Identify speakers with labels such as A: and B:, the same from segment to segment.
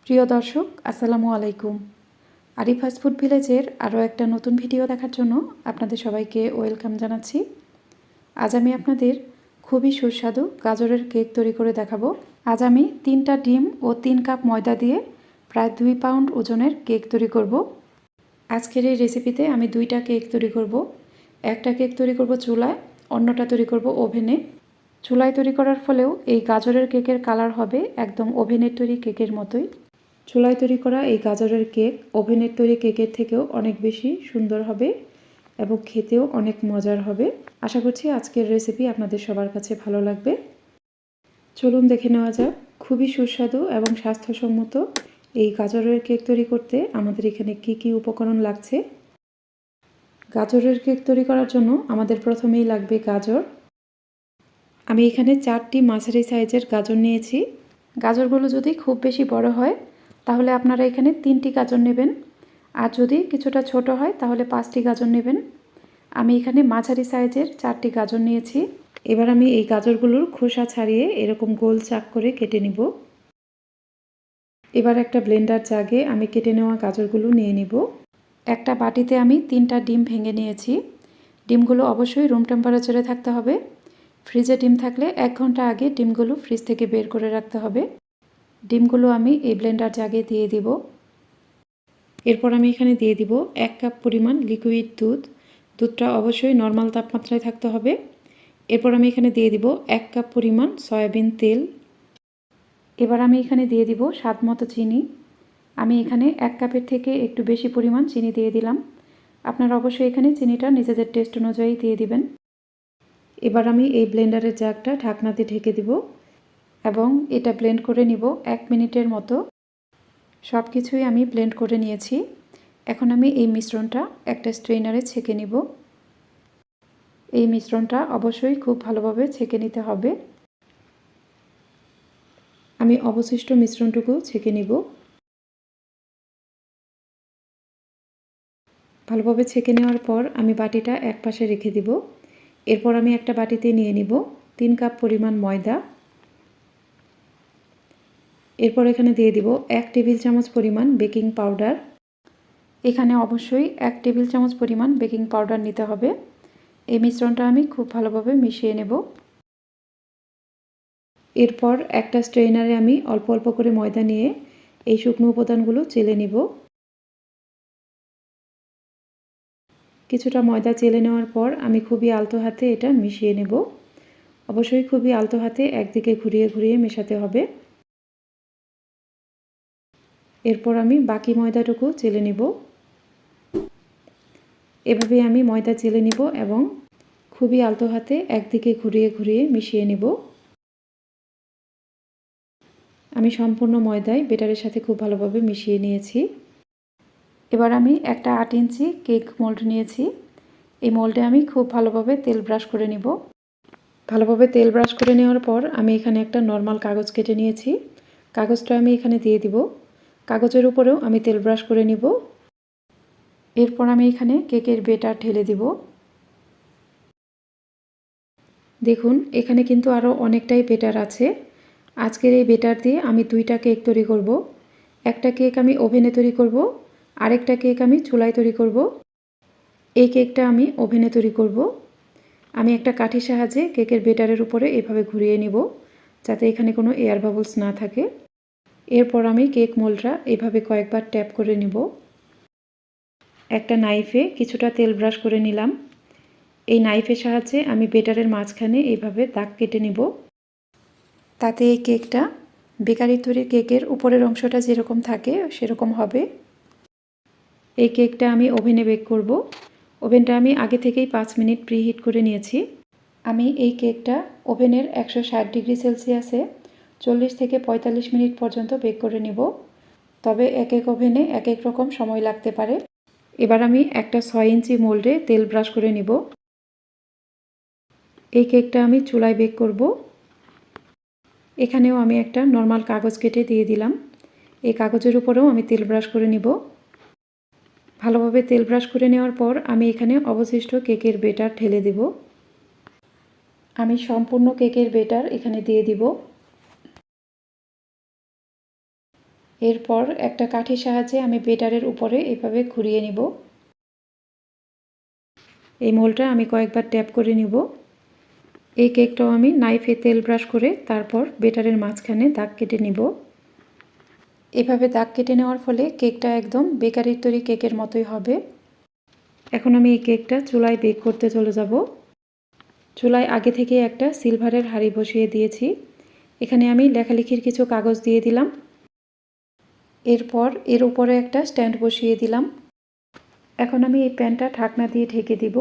A: প্রিয় দর্শক, আসসালামু আলাইকুম। আরিফা ফুড ভিলেজের আরও একটা নতুন ভিডিও দেখার জন্য আপনাদের সবাইকে ওয়েলকাম জানাচ্ছি। আজ আমি আপনাদের খুবই সুস্বাদু গাজরের কেক তৈরি করে দেখাবো। আজ আমি 3টা ডিম ও 3 কাপ ময়দা দিয়ে প্রায় 2 পাউন্ড ওজনের কেক তৈরি করব। আজকের এই রেসিপিতে আমি 2টা কেক তৈরি করব। একটা কেক তৈরি করব চুলায়, অন্যটা তৈরি করব ওভেনে। চুলায় তৈরি করার ফলেও এই গাজরের কেকের কালার হবে একদম ওভেনের তৈরি কেকের মতোই। চুলায় তৈরি করা এই গাজরের কেক ওভেনের তৈরি কেকের থেকেও অনেক বেশি সুন্দর হবে এবং খেতেও অনেক মজার হবে। আশা করছি আজকের রেসিপি আপনাদের সবার কাছে ভালো লাগবে। চলুন দেখে নেওয়া যাক খুবই সুস্বাদু এবং স্বাস্থ্যসম্মত এই গাজরের কেক তৈরি করতে আমাদের এখানে কি কি উপকরণ লাগছে। গাজরের কেক তৈরি করার জন্য আমাদের প্রথমেই লাগবে গাজর। আমি এখানে 4টি মাঝারি সাইজের গাজর নিয়েছি। গাজরগুলো যদি খুব বেশি বড় হয় তাহলে আপনারা এখানে 3টি গাজর নেবেন, আর যদি কিছুটা ছোট হয় তাহলে 5টি গাজর নেবেন। আমি এখানে মাঝারি সাইজের 4টি গাজর নিয়েছি। এবার আমি এই গাজরগুলোর খোসা ছাড়িয়ে এরকম গোল চাক করে কেটে নিব। এবার একটা ব্লেন্ডার জাগে আমি কেটে নেওয়া গাজরগুলো নিয়ে নিব। একটা বাটিতে আমি 3টা ডিম ভেঙে নিয়েছি। ডিমগুলো অবশ্যই রুম টেম্পারেচারে থাকতে হবে। ফ্রিজে ডিম থাকলে 1 ঘন্টা আগে ডিমগুলো ফ্রিজ থেকে বের করে রাখতে হবে। ডিমগুলো আমি এই ব্লেন্ডার জাগে দিয়ে দিব। এরপর আমি এখানে দিয়ে দিব 1 কাপ পরিমাণ লিকুইড দুধ। দুধটা অবশ্যই নর্মাল তাপমাত্রায় থাকতে হবে। এরপর আমি এখানে দিয়ে দিব 1 কাপ পরিমাণ সয়াবিন তেল। এবার আমি এখানে দিয়ে দিব স্বাদ মতো চিনি। আমি এখানে 1 কাপের থেকে একটু বেশি পরিমাণ চিনি দিয়ে দিলাম। আপনারা অবশ্যই এখানে চিনিটা নিজেদের টেস্ট অনুযায়ী দিয়ে দিবেন। এবার আমি এই ব্লেন্ডারের জাগটা ঢাকনা দিয়ে ঢেকে দিব এবং এটা ব্লেন্ড করে নিব 1 মিনিটের মতো। সব কিছুই আমি ব্লেন্ড করে নিয়েছি। এখন আমি এই মিশ্রণটা একটা স্ট্রেনারে ছেঁকে নিব। এই মিশ্রণটা অবশ্যই খুব ভালোভাবে ছেঁকে নিতে হবে। আমি অবশিষ্ট মিশ্রণটুকু ছেঁকে নিব। ভালোভাবে ছেঁকে নেওয়ার পর আমি বাটিটা এক পাশে রেখে দিব। এরপর আমি একটা বাটিতে নিয়ে নিব 3 কাপ পরিমাণ ময়দা। এরপর এখানে দিয়ে দিব 1 টেবিল চামচ পরিমাণ বেকিং পাউডার। এখানে অবশ্যই 1 টেবিল চামচ পরিমাণ বেকিং পাউডার নিতে হবে। এই মিশ্রণটা আমি খুব ভালোভাবে মিশিয়ে নেব। এরপর একটা স্ট্রেনারে আমি অল্প অল্প করে ময়দা নিয়ে এই শুকনো উপাদানগুলো চেলে নিব। কিছুটা ময়দা চেলে নেওয়ার পর আমি খুবই আলতো হাতে এটা মিশিয়ে নেব। অবশ্যই খুবই আলতো হাতে একদিকে ঘুরিয়ে ঘুরিয়ে মেশাতে হবে। এরপর আমি বাকি ময়দাটুকু চেলে নিব। এভাবে আমি ময়দা চেলে নিব এবং খুবই আলতো হাতে একদিকে ঘুরিয়ে ঘুরিয়ে মিশিয়ে নেব। আমি সম্পূর্ণ ময়দায় বেটারের সাথে খুব ভালোভাবে মিশিয়ে নিয়েছি। এবার আমি একটা 8 ইঞ্চি কেক মোল্ড নিয়েছি। এই মোল্ডে আমি খুব ভালোভাবে তেল ব্রাশ করে নিব। ভালোভাবে তেল ব্রাশ করে নেওয়ার পর আমি এখানে একটা নর্মাল কাগজ কেটে নিয়েছি। কাগজটা আমি এখানে দিয়ে দিব। কাগজের উপরেও আমি তেল ব্রাশ করে নিব। এরপর আমি এখানে কেকের বেটার ঢেলে দিব। দেখুন এখানে কিন্তু আরও অনেকটাই বেটার আছে। আজকের এই বেটার দিয়ে আমি 2টা কেক তৈরি করব। একটা কেক আমি ওভেনে তৈরি করব, আরেকটা কেক আমি চুলায় তৈরি করব। এই কেকটা আমি ওভেনে তৈরি করব। আমি একটা কাঠির সাহায্যে কেকের বেটারের উপরে এভাবে ঘুরিয়ে নিব যাতে এখানে কোনো এয়ার বাবলস না থাকে। এরপর আমি কেক মোল্ডটা এভাবে কয়েকবার ট্যাপ করে নিব। একটা নাইফে কিছুটা তেল ব্রাশ করে নিলাম। এই নাইফের সাহায্যে আমি বেটারের মাঝখানে এইভাবে দাগ কেটে নিব। তাতে এই কেকটা বেকারির তৈরি কেকের উপরের অংশটা যেরকম থাকে সেরকম হবে। এই কেকটা আমি ওভেনে বেক করব। ওভেনটা আমি আগে থেকেই 5 মিনিট প্রিহিট করে নিয়েছি। আমি এই কেকটা ওভেনের 160 ডিগ্রি সেলসিয়াসে 40 থেকে 45 মিনিট পর্যন্ত বেক করে নিব। তবে এক এক ওভেনে এক এক রকম সময় লাগতে পারে। এবার আমি একটা 6 ইঞ্চি মোল্ডে তেল ব্রাশ করে নিব। এই কেকটা আমি চুলায় বেক করব। এখানেও আমি একটা নর্মাল কাগজ কেটে দিয়ে দিলাম। এই কাগজের উপরেও আমি তেল ব্রাশ করে নিব। ভালোভাবে তেল ব্রাশ করে নেওয়ার পর আমি এখানে অবশিষ্ট কেকের বেটার ঢেলে দেব। আমি সম্পূর্ণ কেকের বেটার এখানে দিয়ে দিব। এরপর একটা কাঠির সাহায্যে আমি বেটারের উপরে এভাবে ঘুরিয়ে নিব। এই মোলটা আমি কয়েকবার ট্যাপ করে নিব। এই কেকটাও আমি নাইফে তেল ব্রাশ করে তারপর বেটারের মাঝখানে দাগ কেটে নিব। এভাবে দাগ কেটে নেওয়ার ফলে কেকটা একদম বেকারির তৈরি কেকের মতোই হবে। এখন আমি এই কেকটা চুলায় বেক করতে চলে যাব। চুলায় আগে থেকে একটা সিলভারের হাঁড়ি বসিয়ে দিয়েছি। এখানে আমি লেখালেখির কিছু কাগজ দিয়ে দিলাম। এরপর এর উপরে একটা স্ট্যান্ড বসিয়ে দিলাম। এখন আমি এই প্যানটা ঢাকনা দিয়ে ঢেকে দিব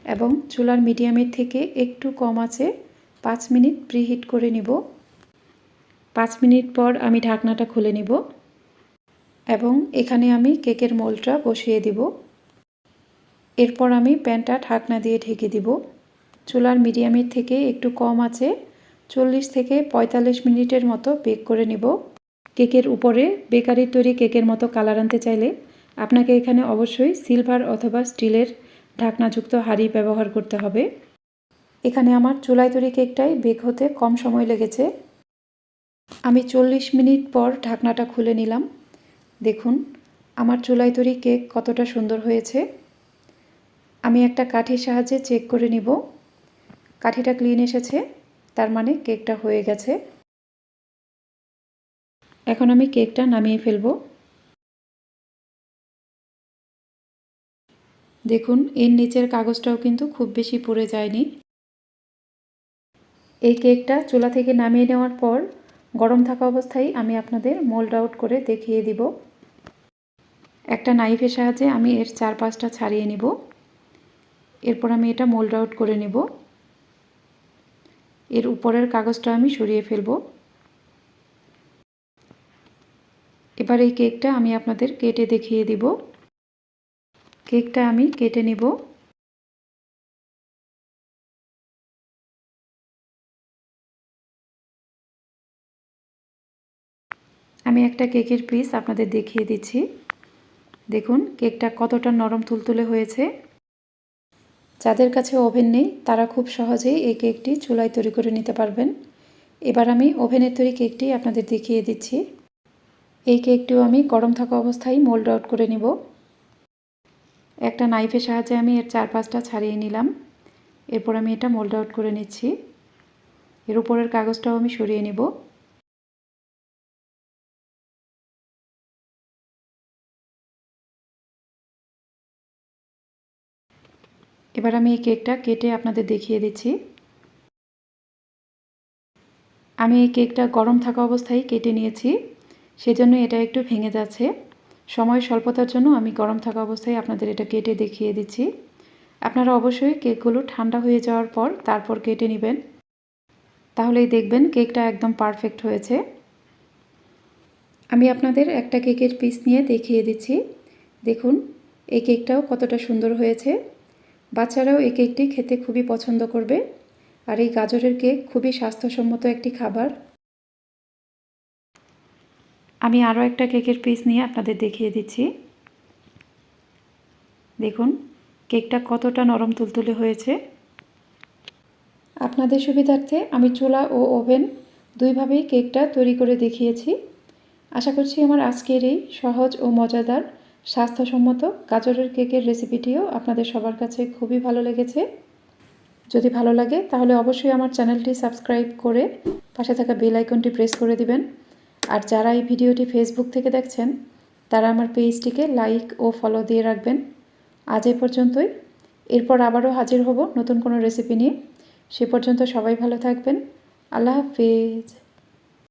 A: এবং চুলার মিডিয়ামের থেকে একটু কম আঁচে 5 মিনিট প্রিহিট করে নিব। 5 মিনিট পর আমি ঢাকনাটা খুলে নিব এবং এখানে আমি কেকের মোলটা বসিয়ে দিব। এরপর আমি প্যানটা ঢাকনা দিয়ে ঢেকে দিব। চুলার মিডিয়ামের থেকে একটু কম আঁচে 40 থেকে 45 মিনিটের মতো বেক করে নিব। কেকের উপরে বেকারির তৈরি কেকের মতো কালার আনতে চাইলে আপনাকে এখানে অবশ্যই সিলভার অথবা স্টিলের ঢাকনাযুক্ত হাঁড়ি ব্যবহার করতে হবে। এখানে আমার চুলায় তৈরি কেকটাই বেক হতে কম সময় লেগেছে। আমি 40 মিনিট পর ঢাকনাটা খুলে নিলাম। দেখুন আমার চুলায় তৈরি কেক কতটা সুন্দর হয়েছে। আমি একটা কাঠির সাহায্যে চেক করে নিব। কাঠিটা ক্লিন এসেছে, তার মানে কেকটা হয়ে গেছে। এখন আমি কেকটা নামিয়ে ফেলব। দেখুন এর নিচের কাগজটাও কিন্তু খুব বেশি পুড়ে যায়নি। এই কেকটা চুলা থেকে নামিয়ে নেওয়ার পর গরম থাকা অবস্থায় আমি আপনাদের মোল্ড আউট করে দেখিয়ে দিব। একটা নাইফের সাহায্যে আমি এর চারপাশটা ছাড়িয়ে নিব। এরপর আমি এটা মোল্ড আউট করে নিব। এর উপরের কাগজটা আমি সরিয়ে ফেলব। এবার এই কেকটা আমি আপনাদের কেটে দেখিয়ে দিব। কেকটা আমি কেটে নিব। আমি একটা কেকের পিস আপনাদের দেখিয়ে দিচ্ছি। দেখুন কেকটা কতটা নরম তুলতুলে হয়েছে। যাদের কাছে ওভেন নেই তারা খুব সহজেই এই কেকটি চুলায় তৈরি করে নিতে পারবেন। এবার আমি ওভেনের তৈরি কেকটি আপনাদের দেখিয়ে দিচ্ছি। এই কেকটিও আমি গরম থাকা অবস্থায় মোল্ড আউট করে নিব। একটা নাইফের সাহায্যে আমি এর চারপাশটা ছাড়িয়ে নিলাম। এরপর আমি এটা মোল্ড আউট করে নিচ্ছি। এর উপরের কাগজটাও আমি সরিয়ে নেব। এবার আমি এই কেকটা কেটে আপনাদের দেখিয়ে দিচ্ছি। আমি এই কেকটা গরম থাকা অবস্থায় কেটে নিয়েছি, সেজন্য এটা একটু ভেঙে যাচ্ছে। সময় স্বল্পতার জন্য আমি গরম থাকা অবস্থায় আপনাদের এটা কেটে দেখিয়ে দিচ্ছি। আপনারা অবশ্যই কেকগুলো ঠান্ডা হয়ে যাওয়ার পর তারপর কেটে নেবেন, তাহলেই দেখবেন কেকটা একদম পারফেক্ট হয়েছে। আমি আপনাদের একটা কেকের পিস নিয়ে দেখিয়ে দিচ্ছি। দেখুন এই কেকটাও কতটা সুন্দর হয়েছে। বাচ্চারাও এই কেকটি খেতে খুবই পছন্দ করবে। আর এই গাজরের কেক খুবই স্বাস্থ্যসম্মত একটি খাবার। আমি আরও একটা কেকের পিস নিয়ে আপনাদের দেখিয়ে দিচ্ছি। দেখুন কেকটা কতটা নরম তুলতুলে হয়েছে। আপনাদের সুবিধার্থে আমি চুলা ও ওভেন দুইভাবেই কেকটা তৈরি করে দেখিয়েছি। আশা করছি আমার আজকের এই সহজ ও মজাদার স্বাস্থ্যসম্মত গাজরের কেকের রেসিপিটিও আপনাদের সবার কাছে খুবই ভালো লেগেছে। যদি ভালো লাগে তাহলে অবশ্যই আমার চ্যানেলটি সাবস্ক্রাইব করে পাশে থাকা বেল আইকনটি প্রেস করে দিবেন। আর যারা এই ভিডিওটি ফেসবুক থেকে দেখছেন তারা আমার পেজটিকে লাইক ও ফলো দিয়ে রাখবেন। আজ এ পর্যন্তই। এরপর আবারও হাজির হব নতুন কোনো রেসিপি নিয়ে। সে পর্যন্ত সবাই ভালো থাকবেন। আল্লাহ হাফেজ।